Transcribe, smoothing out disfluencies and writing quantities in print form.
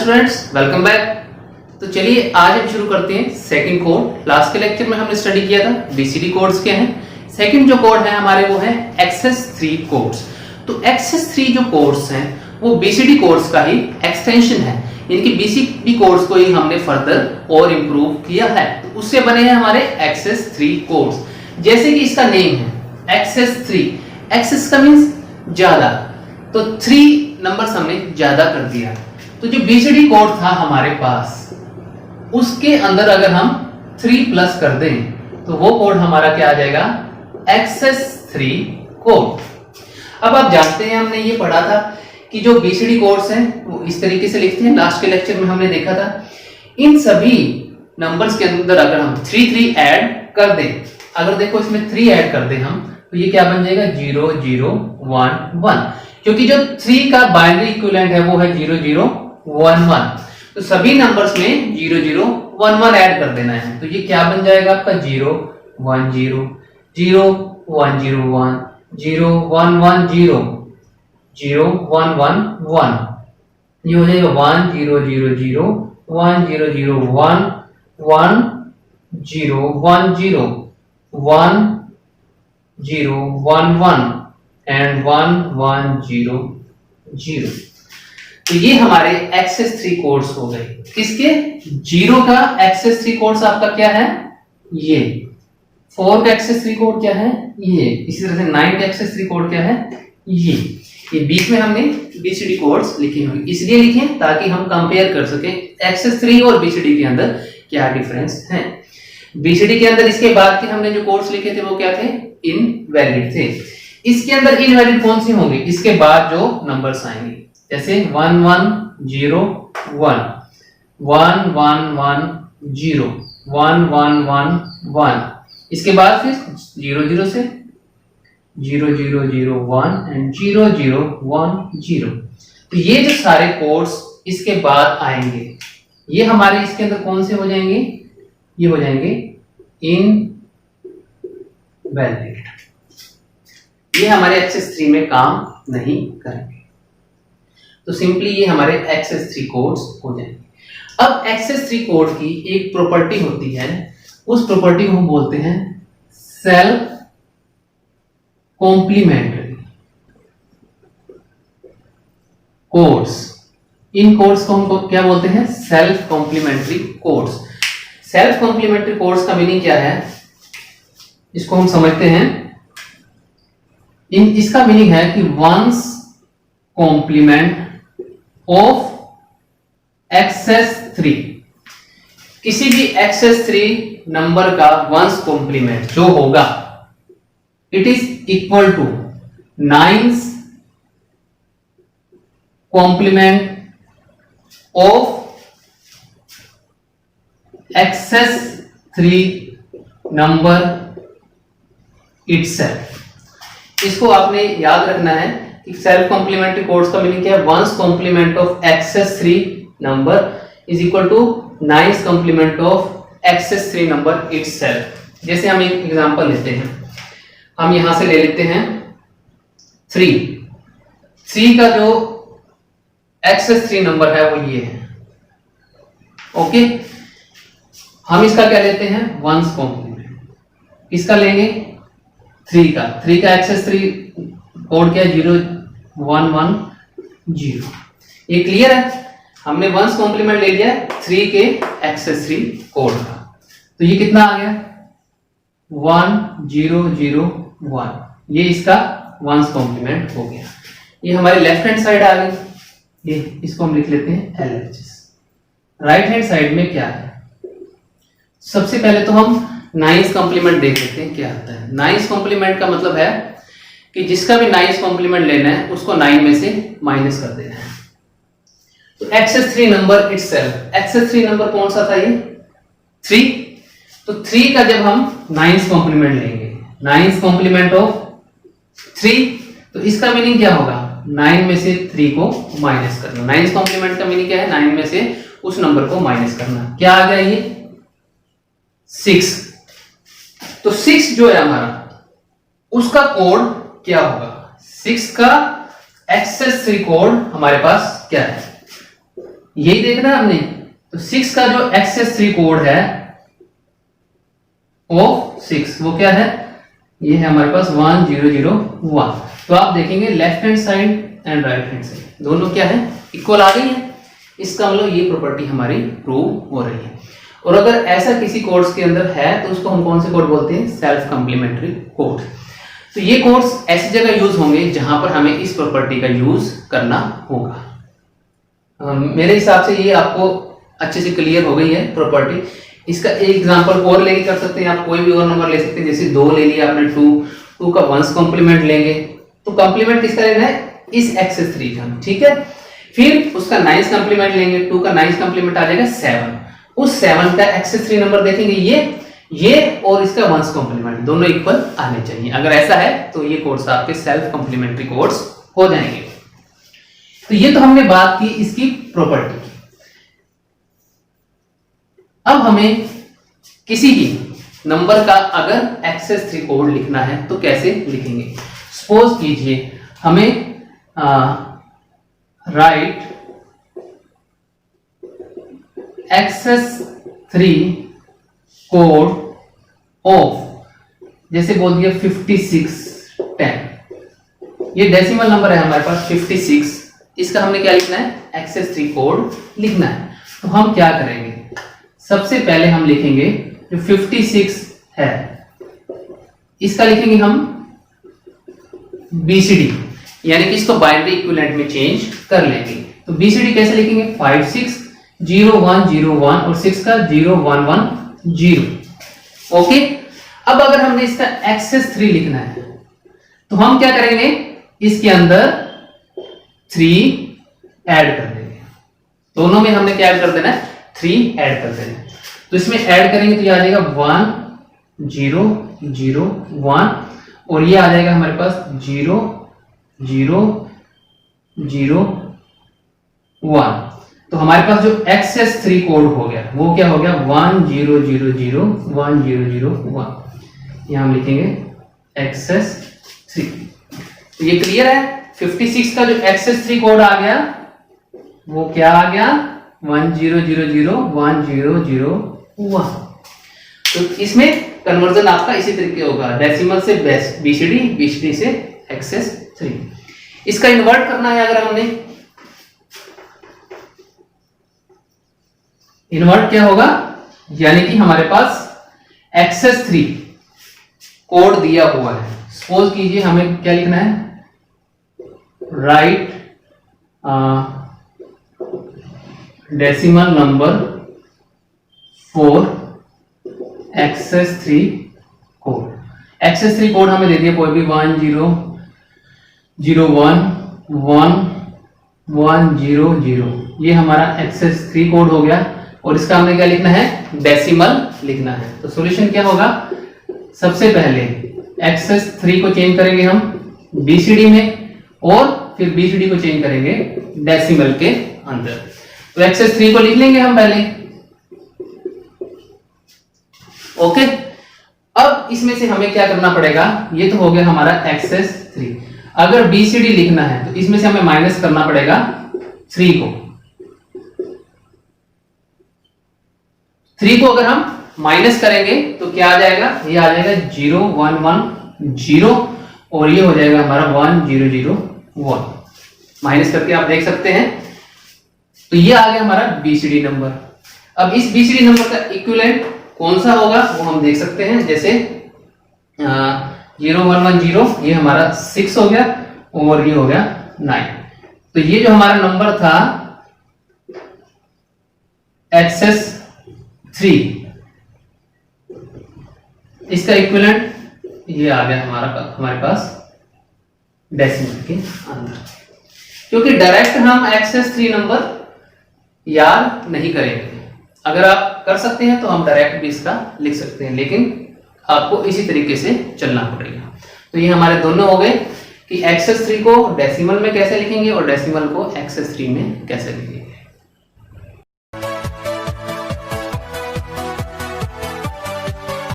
Students, welcome back. तो चलिए आज हम शुरू करते हैं सेकंड कोड। लास्ट के लेक्चर में हमने स्टडी किया था बीसीडी कोड्स के हैं। सेकंड जो कोड है हमारे वो है एक्सेस 3 कोड्स। तो एक्सेस 3 जो कोड्स हैं वो बीसीडी कोड्स का ही एक्सटेंशन है, यानी कि बीसीडी कोड्स को ही हमने फर्दर और इंप्रूव किया है। तो उससे बने हैं हमारे एक्सेस 3 कोड्स। जैसे कि इसका नेम है एक्सेस 3, एक्सेस का मींस ज्यादा, तो 3 नंबर्स हमने ज्यादा कर दिया। तो जो बीसीडी कोड था हमारे पास उसके अंदर अगर हम 3 प्लस कर दें तो वो कोड हमारा क्या आ जाएगा, एक्सेस 3 कोड। अब आप जानते हैं हमने ये पढ़ा था कि जो बीसीडी कोड्स हैं वो इस तरीके से लिखते हैं। लास्ट के लेक्चर में हमने देखा था इन सभी नंबर्स के अंदर अगर हम 3 ऐड कर दें, अगर देखो इसमें 3 ऐड कर दें हम, तो ये क्या बन जाएगा 0 0 1 1, क्योंकि जो 3 का बाइनरी इक्विवेलेंट है वो है 0 0 1 1। तो सभी नंबर्स में 0 0 1 1 ऐड कर देना है। तो ये क्या बन जाएगा आपका 0 1 0 0 1 0 1 0 1 1 0 0 1 1 1। ये हो जाएगा 1 0 0 0 1 0 0 1 1 0 1 0 1 0 1 1 एंड 1 1 0 0। तो ये हमारे एक्सेस 3 कोड्स हो गए। किसके? 0 का एक्सेस 3 कोड्स आपका क्या है, ये। 4 का एक्सेस 3 कोड क्या है, ये। इसी तरह से 9 का एक्सेस 3 कोड क्या है, ये बीच में हमने बीसीडी कोड्स लिखे होंगे, इसलिए लिखे ताकि हम कंपेयर कर सके एक्सेस 3 और बीसीडी के अंदर क्या डिफरेंस है। बीसीडी के अंदर इसके बाद के हमने जो कोड्स लिखे थे वो क्या थे, इनवैलिड थे। इसके अंदर इनवैलिड कौन से होंगे, इसके बाद जो नंबर्स आएंगे, जैसे 1 1 0 1 1 1 1 0 1 1 1 1। इसके बाद फिर 0 0 से 0 0 0 1 एंड 0 0 1 0। तो ये जो सारे कोड्स इसके बाद आएंगे ये हमारे इसके अंदर कौन से हो जाएंगे, ये हो जाएंगे इनवैलिड। ये हमारे एक्सेस 3 में काम नहीं करेंगे। तो सिंपली ये हमारे एक्सेस 3 कोड्स हो जाएंगे। अब एक्सेस 3 कोड की एक प्रॉपर्टी होती है, उस प्रॉपर्टी को हम बोलते हैं सेल्फ कॉम्प्लीमेंट्री कोड्स। इन कोड्स को हम क्या बोलते हैं, self complementary codes. Self complementary codes का मीनिंग क्या है, इसको हम समझते हैं। इसका मीनिंग है कि वंस कॉम्प्लीमेंट ऑफ एक्सेस 3, किसी भी एक्सेस 3 नंबर का वंस कॉम्प्लीमेंट जो होगा it is equal to 9's complement of excess 3 number itself. इसको आपने याद रखना है कि सेल्फ कॉम्प्लीमेंट्री कोड्स का मीनिंग क्या है, one's complement of excess 3 number is equal to 9's complement of excess 3 number itself. जैसे हम एक एग्जांपल लेते हैं, हम यहां से ले लेते हैं 3 का जो एक्सेस 3 नंबर है वो ये है, ओके। हम इसका क्या लेते हैं, वंस कॉम्प्लीमेंट। इसका लेंगे 3 का एक्सेस 3 कोड क्या है, 0 1 1 0। ये क्लियर है, हमने वंस कॉम्प्लीमेंट ले लिया 3 के एक्सेस 3 कोड का। तो ये कितना आ गया 1 0 0 1, ये इसका वंस कॉम्प्लीमेंट हो गया। ये हमारे लेफ्ट हैंड साइड आ गई, ये इसको हम लिख लेते हैं LHS। राइट हैंड साइड में क्या है, सबसे पहले तो हम 9's कॉम्प्लीमेंट देख लेते हैं क्या आता है। 9's कॉम्प्लीमेंट का मतलब है कि जिसका भी 9's कॉम्प्लीमेंट लेना है उसको 9 में से माइनस कर देना है। तो excess 3 number itself, excess 3 number कौन सा था, ये 3। तो 3 का जब हम 9's कॉम्प्लीमेंट लेंगे, 9's कॉम्प्लीमेंट ऑफ 3, तो इसका मीनिंग क्या होगा, 9 में से 3 को माइनस करना। 9's कॉम्प्लीमेंट का मीनिंग क्या है, 9 में से उस नंबर को माइनस करना। क्या आ गया ये 6। तो 6 जो है हमारा उसका कोड क्या होगा, 6 का एक्सेस 3 कोड हमारे पास क्या है, यही देखना है हमने। तो 6 का जो एक्सेस 3 कोड है वो 6 वो क्या है, ये है हमारे पास 1001। तो आप देखेंगे left hand side and right hand side दोनों क्या है, इक्वल आ गई है। इसका मतलब ये प्रॉपर्टी हमारी प्रूव हो रही है। और अगर ऐसा किसी कोड्स के अंदर है तो उसको हम कौन से कोड बोलते हैं, सेल्फ कंप्लीमेंट्री कोड। तो ये कोड्स ऐसी जगह यूज होंगे जहां पर हमें इस प्रॉपर्टी का यूज करना होगा। मेरे हिसाब से ये आपको अच्छे से क्लियर हो गई है प्रॉपर्टी। इसका एक एग्जांपल और लेके कर सकते हैं आप, कोई भी और नंबर ले सकते हैं। जैसे 2 ले लिया आपने, 2 का 1s कॉम्प्लीमेंट लेंगे, तो कॉम्प्लीमेंट किसका लेना है, इस एक्सेस 3 का, ठीक है। फिर उसका 9s कॉम्प्लीमेंट लेंगे, 2 का 9s कॉम्प्लीमेंट आ जाएगा 7। उस 7 का एक्सेस 3 नंबर देखेंगे, ये और इसका 1s कॉम्प्लीमेंट दोनों इक्वल आने चाहिए। अगर ऐसा है तो ये कोड्स आपके सेल्फ कॉम्प्लीमेंट्री कोड्स हो जाएंगे। तो ये तो हमने बात की इसकी प्रॉपर्टी की। अब हमें किसी भी नंबर का अगर एक्सेस 3 कोड लिखना है तो कैसे लिखेंगे। सपोज कीजिए हमें राइट एक्सेस 3 कोड ऑफ, जैसे बोल दिया 5610, ये डेसिमल नंबर है हमारे पास 56, इसका हमने क्या लिखना है, एक्सेस 3 कोड लिखना है। तो हम क्या करेंगे, सबसे पहले हम लिखेंगे जो 56 है इसका लिखेंगे हम BCD, यानी कि इसको बाइनरी इक्विवेलेंट में चेंज कर लेंगे। तो BCD कैसे लिखेंगे, 560101 और 6 का 0110। ओके। अब अगर हमने इसका एक्सेस 3 लिखना है तो हम क्या करेंगे, इसके अंदर 3 ऐड कर देंगे। दोनों में हमने क्या ऐड कर देना है, 3 ऐड कर देना है। तो इसमें ऐड करेंगे तो ये आ जाएगा 1001 और ये आ जाएगा हमारे पास 0001। तो हमारे पास जो एक्सेस 3 कोड हो गया वो क्या हो गया, 10001001। यहां हम लिखेंगे एक्सेस 3। तो ये क्लियर है। 56 का जो एक्सेस 3 कोड आ गया वो क्या आ गया, 10001001। तो इसमें कन्वर्जन आपका इसी तरीके होगा, डेसिमल से BCD, BCD से एक्सेस 3। इसका इन्वर्ट करना है अगर हमने, इन्वर्ट क्या होगा, यानी कि हमारे पास एक्सेस 3 कोड दिया हुआ है। सपोज कीजिए हमें क्या लिखना है, write decimal number for excess 3 code. Excess 3 code हमें दे दिया कोई भी 10011100। ये हमारा एक्सेस 3 कोड हो गया और इसका हमने क्या लिखना है, डेसिमल लिखना है। तो सॉल्यूशन क्या होगा, सबसे पहले एक्सेस 3 को चेंज करेंगे हम BCD में और फिर BCD को चेंज करेंगे डेसिमल के अंदर। तो एक्सेस 3 को लिख लेंगे हम पहले। ओके। अब इसमें से हमें क्या करना पड़ेगा, ये तो हो गया हमारा एक्सेस 3। अगर BCD लिखना है तो इसमें से हमें माइनस करना पड़ेगा 3 को। 3 को अगर हम माइनस करेंगे तो क्या आ जाएगा, ये आ जाएगा 0110 और ये हो जाएगा हमारा 1001। माइनस करके आप देख सकते हैं। तो ये आ गया हमारा BCD नंबर। अब इस BCD नंबर का इक्विवेलेंट कौन सा होगा वो हम देख सकते हैं। जैसे 0110 ये हमारा 6 हो गया और ये हो गया 9। तो ये जो हमारा नंबर था एक्सेस 3, इसका इक्विवेलेंट ये आ गया हमारे पास डेसिमल के अंदर। क्योंकि डायरेक्ट हम एक्सेस 3 नंबर याद नहीं करेंगे, अगर आप कर सकते हैं तो हम डायरेक्ट भी इसका लिख सकते हैं, लेकिन आपको इसी तरीके से चलना पड़ेगा। तो ये हमारे दोनों हो गए कि एक्सेस 3 को डेसिमल में कैसे लिखेंगे और डेसिमल को एक्सेस 3 में कैसे लिखेंगे।